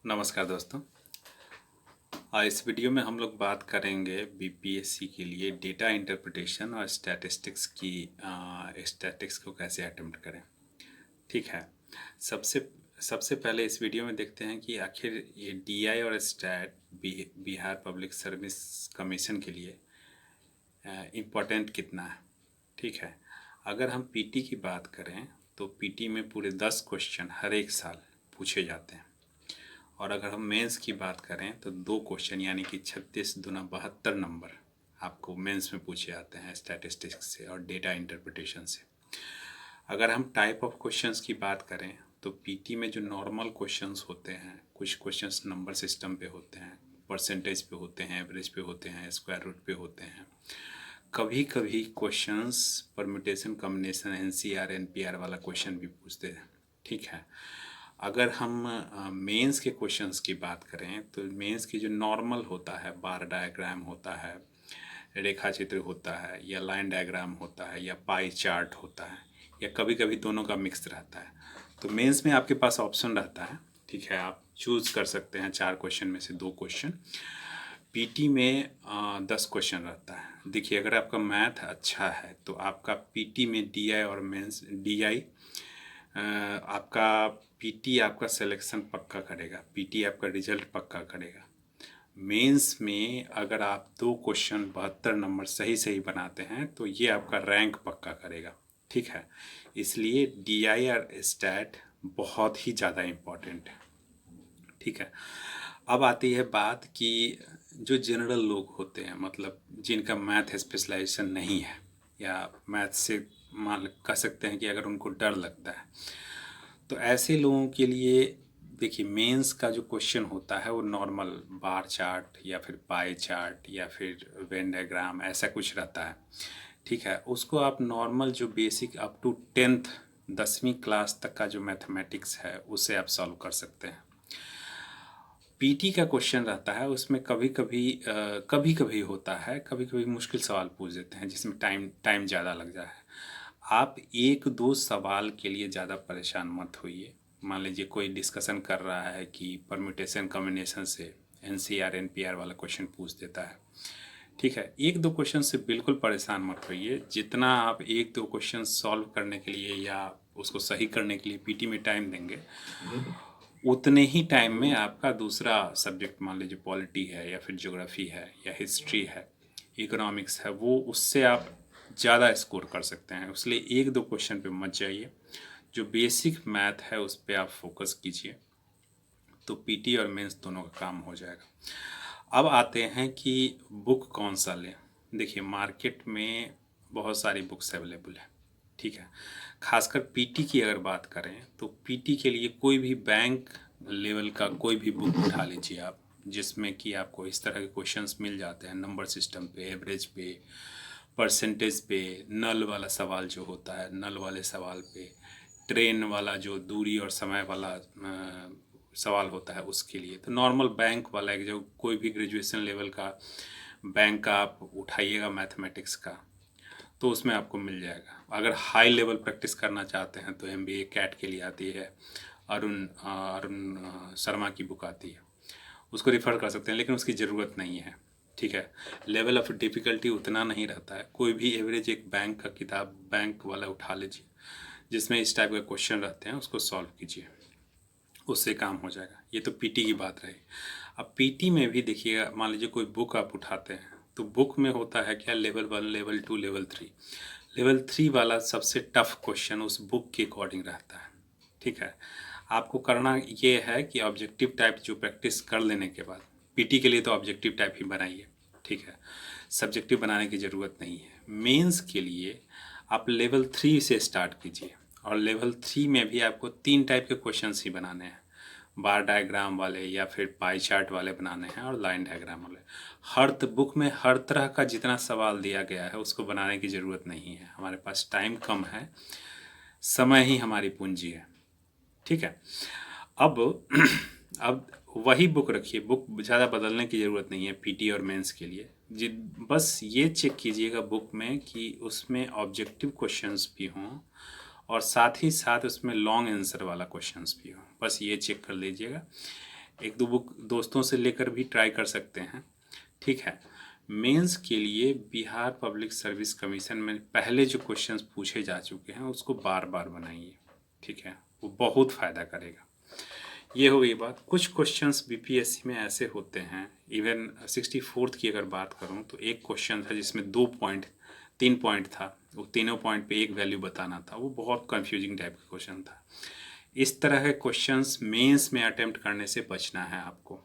नमस्कार दोस्तों। इस वीडियो में हम लोग बात करेंगे बीपीएससी के लिए डेटा इंटरप्रिटेशन और स्टैटिस्टिक्स की स्टैटिस्टिक्स को कैसे अटेम्प्ट करें। ठीक है। सबसे सबसे पहले इस वीडियो में देखते हैं कि आखिर ये डीआई और stat Bihar public service commission के लिए इम्पोर्टेंट कितना है। ठीक है। अगर हम पीटी की बात करें तो पीटी में पूरे 10 क्वेश्चन हर एक साल पूछे जाते हैं, और अगर हम मेंस की बात करें तो 2 क्वेश्चन यानी कि 36 दूना 72 नंबर आपको मेंस में पूछे जाते हैं स्टैटिस्टिक्स से और डेटा इंटरप्रिटेशन से। अगर हम टाइप ऑफ क्वेश्चंस की बात करें तो पीटी में जो नॉर्मल क्वेश्चंस होते हैं, कुछ क्वेश्चंस नंबर सिस्टम पे होते हैं, परसेंटेज पे होते हैं, एवरेज पे होते हैं, स्क्वायर रूट पे होते हैं। कभी कभी questions permutation combination NCR NPR वाला क्वेश्चन भी पूछते हैं। ठीक है। अगर हम मेंस के क्वेश्चंस की बात करें तो मेंस की जो नॉर्मल होता है, बार डायग्राम होता है, रेखा चित्र होता है, या लाइन डायग्राम होता है, या पाई चार्ट होता है, या कभी कभी दोनों का मिक्स रहता है। तो मेंस में आपके पास ऑप्शन रहता है। ठीक है। आप चूज़ कर सकते हैं 4 क्वेश्चन में से 2 क्वेश्चन। पीटी में 10 क्वेश्चन रहता है। देखिए, अगर आपका मैथ अच्छा है तो आपका पीटी में डीआई और मेंस डीआई आपका पीटी आपका सिलेक्शन पक्का करेगा, पीटी आपका रिजल्ट पक्का करेगा। मेंस में अगर आप 2 क्वेश्चन 72 नंबर सही सही बनाते हैं तो ये आपका रैंक पक्का करेगा। ठीक है। इसलिए डीआई और स्टैट बहुत ही ज़्यादा इम्पॉर्टेंट है। ठीक है। अब आती है बात कि जो जनरल लोग होते हैं, मतलब जिनका मैथ स्पेशलाइजेशन नहीं है, या मैथ से मान कह सकते हैं कि अगर उनको डर लगता है, तो ऐसे लोगों के लिए देखिए, मेंस का जो क्वेश्चन होता है वो नॉर्मल बार चार्ट या फिर पाई चार्ट या फिर वेन डायग्राम ऐसा कुछ रहता है। ठीक है। उसको आप नॉर्मल जो बेसिक अप टू 10th 10वीं क्लास तक का जो मैथमेटिक्स है उसे आप सॉल्व कर सकते हैं। पीटी का क्वेश्चन रहता है, उसमें कभी कभी होता है, कभी कभी मुश्किल सवाल पूछ देते हैं जिसमें टाइम ज़्यादा लग जाए। आप 1-2 सवाल के लिए ज़्यादा परेशान मत होइए। मान लीजिए कोई डिस्कशन कर रहा है कि परम्यूटेशन कॉम्बिनेशन से एनसीआर एनपीआर वाला क्वेश्चन पूछ देता है। ठीक है। 1-2 क्वेश्चन से बिल्कुल परेशान मत होइए। जितना आप 1-2 क्वेश्चन सॉल्व करने के लिए या उसको सही करने के लिए पीटी में टाइम देंगे, उतने ही टाइम में आपका दूसरा सब्जेक्ट, मान लीजिए पॉलिटी है या फिर ज्योग्राफी है या हिस्ट्री है, इकोनॉमिक्स है, वो उससे आप ज़्यादा स्कोर कर सकते हैं। इसलिए 1-2 क्वेश्चन पे मत जाइए। जो बेसिक मैथ है उस पर आप फोकस कीजिए, तो पीटी और मेंस दोनों का काम हो जाएगा। अब आते हैं कि बुक कौन सा लें। देखिए, मार्केट में बहुत सारी बुक्स अवेलेबल है। ठीक है। खासकर पीटी की अगर बात करें तो पीटी के लिए कोई भी बैंक लेवल का कोई भी बुक उठा लीजिए आप, जिसमें कि आपको इस तरह के क्वेश्चंस मिल जाते हैं नंबर सिस्टम पे, एवरेज पे, परसेंटेज पे, नल वाला सवाल जो होता है, नल वाले सवाल पे, ट्रेन वाला जो दूरी और समय वाला सवाल होता है उसके लिए। तो नॉर्मल बैंक वाला एक जो कोई भी ग्रेजुएशन लेवल का बैंक का आप उठाइएगा मैथमेटिक्स का, तो उसमें आपको मिल जाएगा। अगर हाई लेवल प्रैक्टिस करना चाहते हैं तो एमबीए कैट के लिए आती है, अरुण शर्मा की बुक आती है, उसको रिफ़र कर सकते हैं, लेकिन उसकी ज़रूरत नहीं है। ठीक है। लेवल ऑफ डिफ़िकल्टी उतना नहीं रहता है। कोई भी एवरेज एक बैंक का किताब बैंक वाला उठा लीजिए जिसमें इस टाइप के क्वेश्चन रहते हैं, उसको सॉल्व कीजिए, उससे काम हो जाएगा। ये तो पीटी की बात रही। अब पीटी में भी देखिएगा, मान लीजिए कोई बुक आप उठाते हैं तो बुक में होता है क्या, लेवल 1, लेवल 2, लेवल 3। लेवल 3 वाला सबसे टफ क्वेश्चन उस बुक के अकॉर्डिंग रहता है। ठीक है। आपको करना ये है कि ऑब्जेक्टिव टाइप जो प्रैक्टिस कर लेने के बाद, पीटी के लिए तो ऑब्जेक्टिव टाइप ही बनाइए। ठीक है। सब्जेक्टिव बनाने की ज़रूरत नहीं है। मेंस के लिए आप लेवल 3 से स्टार्ट कीजिए, और लेवल 3 में भी आपको 3 टाइप के क्वेश्चंस ही बनाने हैं। बार डायग्राम वाले या फिर पाई चार्ट वाले बनाने हैं, और लाइन डायग्राम वाले। बुक में हर तरह का जितना सवाल दिया गया है उसको बनाने की ज़रूरत नहीं है। हमारे पास टाइम कम है, समय ही हमारी पूंजी है। ठीक है। अब अब वही बुक रखिए, बुक ज़्यादा बदलने की ज़रूरत नहीं है पीटी और मेंस के लिए। जी, बस ये चेक कीजिएगा बुक में कि उसमें ऑब्जेक्टिव क्वेश्चंस भी हों और साथ ही साथ उसमें लॉन्ग आंसर वाला क्वेश्चंस भी हो। बस ये चेक कर लीजिएगा। एक दो बुक दोस्तों से लेकर भी ट्राई कर सकते हैं, ठीक है। मेंस के लिए बिहार पब्लिक सर्विस कमीशन में पहले जो क्वेश्चंस पूछे जा चुके हैं उसको बार बार बनाइए, ठीक है, वो बहुत फ़ायदा करेगा। ये हो गई बात। कुछ क्वेश्चंस बीपीएससी में ऐसे होते हैं, इवन 64th की अगर बात करूं तो एक क्वेश्चन था जिसमें 3 पॉइंट था, वो तीनों पॉइंट पे एक वैल्यू बताना था, वो बहुत कंफ्यूजिंग टाइप का क्वेश्चन था। इस तरह के क्वेश्चंस मेंस में अटेम्प्ट करने से बचना है आपको।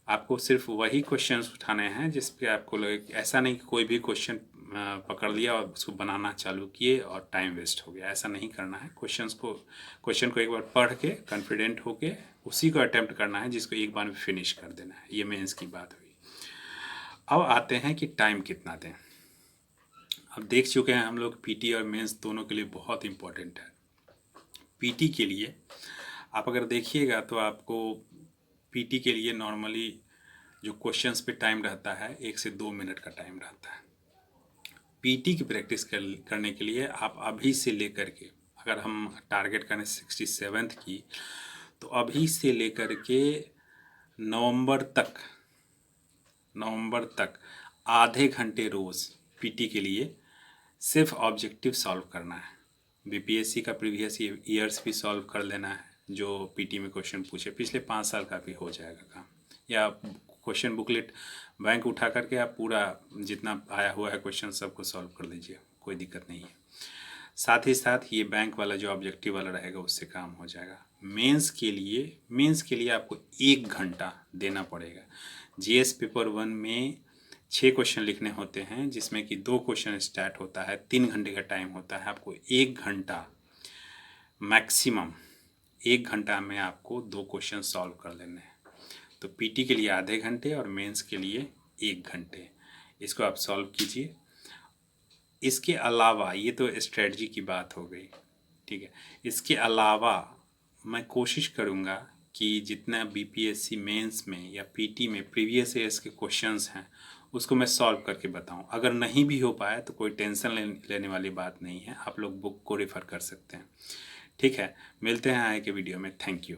आपको सिर्फ वही क्वेश्चंस उठाने हैं जिस पे आपको लगे, ऐसा नहीं कि कोई भी क्वेश्चन पकड़ लिया और उसको बनाना चालू किए और टाइम वेस्ट हो गया, ऐसा नहीं करना है। क्वेश्चन को एक बार पढ़ के कॉन्फिडेंट होके उसी को अटेम्प्ट करना है जिसको एक बार में फिनिश कर देना है। ये मेंस की बात हुई। अब आते हैं कि टाइम कितना दें। अब देख चुके हैं हम लोग पीटी और मेंस दोनों के लिए बहुत इंपॉर्टेंट है। पीटी के लिए आप अगर देखिएगा तो आपको पीटी के लिए नॉर्मली जो क्वेश्चंस पे टाइम रहता है 1 से 2 मिनट का टाइम रहता है। पीटी की प्रैक्टिस करने के लिए आप अभी से लेकर के, अगर हम टारगेट करें 67th की, तो अभी से लेकर के नवंबर तक आधे घंटे रोज़ पीटी के लिए सिर्फ ऑब्जेक्टिव सॉल्व करना है। बीपीएससी का प्रीवियस ईयर्स भी सॉल्व कर लेना है, जो पीटी में क्वेश्चन पूछे पिछले 5 साल का भी हो जाएगा काम। या क्वेश्चन बुकलेट बैंक उठा करके आप पूरा जितना आया हुआ है क्वेश्चन सबको सॉल्व कर लीजिए, कोई दिक्कत नहीं है। साथ ही साथ ये बैंक वाला जो ऑब्जेक्टिव वाला रहेगा उससे काम हो जाएगा। मेंस के लिए आपको 1 घंटा देना पड़ेगा। जीएस पेपर 1 में 6 क्वेश्चन लिखने होते हैं, जिसमें कि 2 क्वेश्चन स्टार्ट होता है, 3 घंटे का टाइम होता है। आपको 1 घंटा मैक्सिमम 1 घंटा में आपको 2 क्वेश्चन सॉल्व कर लेने हैं। तो पीटी के लिए आधे घंटे और मेंस के लिए 1 घंटे, इसको आप सॉल्व कीजिए। इसके अलावा ये तो स्ट्रेटजी की बात हो गई, ठीक है। इसके अलावा मैं कोशिश करूँगा कि जितना बीपीएससी मेंस में या पीटी में प्रीवियस ईयर्स के क्वेश्चंस हैं उसको मैं सॉल्व करके बताऊं। अगर नहीं भी हो पाया तो कोई टेंशन लेने वाली बात नहीं है, आप लोग बुक को रेफ़र कर सकते हैं, ठीक है। मिलते हैं आगे के वीडियो में। Thank you.